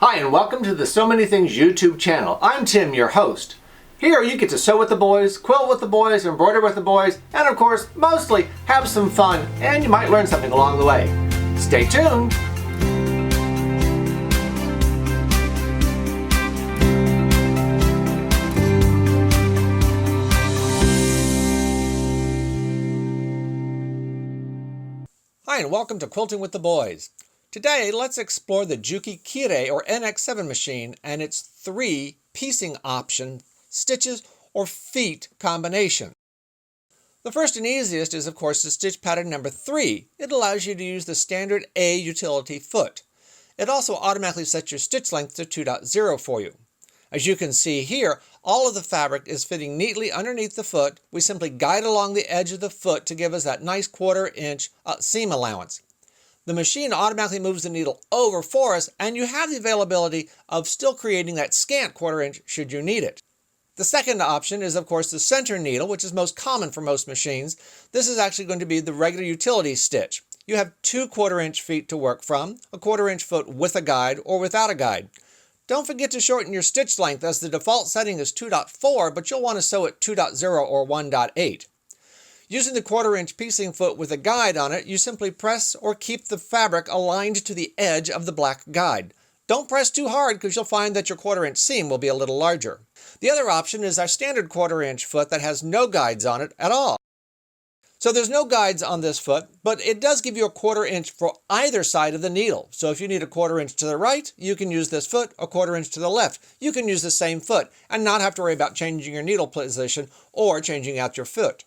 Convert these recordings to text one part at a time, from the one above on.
Hi, and welcome to the So Many Things YouTube channel. I'm Tim, your host. Here you get to sew with the boys, quilt with the boys, embroider with the boys, and of course, mostly have some fun, and you might learn something along the way. Stay tuned! Hi, and welcome to Quilting with the Boys. Today, let's explore the JUKI HZL-NX7 machine and its 3 piecing option stitches or feet combination. The first and easiest is, of course, the stitch pattern number 3. It allows you to use the standard A utility foot. It also automatically sets your stitch length to 2.0 for you. As you can see here, all of the fabric is fitting neatly underneath the foot. We simply guide along the edge of the foot to give us that nice 1/4 inch seam allowance. The machine automatically moves the needle over for us, and you have the availability of still creating that scant 1/4 inch should you need it. The second option is, of course, the center needle, which is most common for most machines. This is actually going to be the regular utility stitch. You have 2 1/4 inch feet to work from, a 1/4 inch foot with a guide or without a guide. Don't forget to shorten your stitch length, as the default setting is 2.4, but you'll want to sew at 2.0 or 1.8. Using the 1/4 inch piecing foot with a guide on it, you simply press or keep the fabric aligned to the edge of the black guide. Don't press too hard, because you'll find that your 1/4 inch seam will be a little larger. The other option is our standard 1/4 inch foot that has no guides on it at all. So there's no guides on this foot, but it does give you a 1/4 inch for either side of the needle. So if you need a 1/4 inch to the right, you can use this foot. A 1/4 inch to the left, you can use the same foot and not have to worry about changing your needle position or changing out your foot.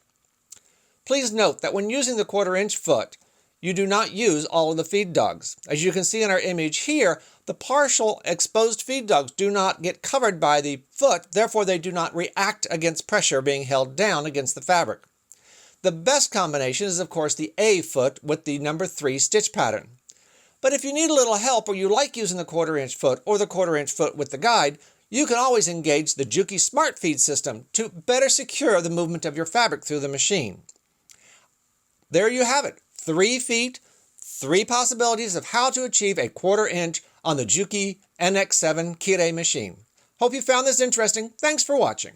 Please note that when using the 1/4 inch foot, you do not use all of the feed dogs. As you can see in our image here, the partial exposed feed dogs do not get covered by the foot, therefore they do not react against pressure being held down against the fabric. The best combination is, of course, the A foot with the number 3 stitch pattern. But if you need a little help, or you like using the 1/4 inch foot or the 1/4 inch foot with the guide, you can always engage the JUKI Smart Feed system to better secure the movement of your fabric through the machine. There you have it. 3 feet, 3 possibilities of how to achieve a 1/4 inch on the JUKI NX7 Kire machine. Hope you found this interesting. Thanks for watching.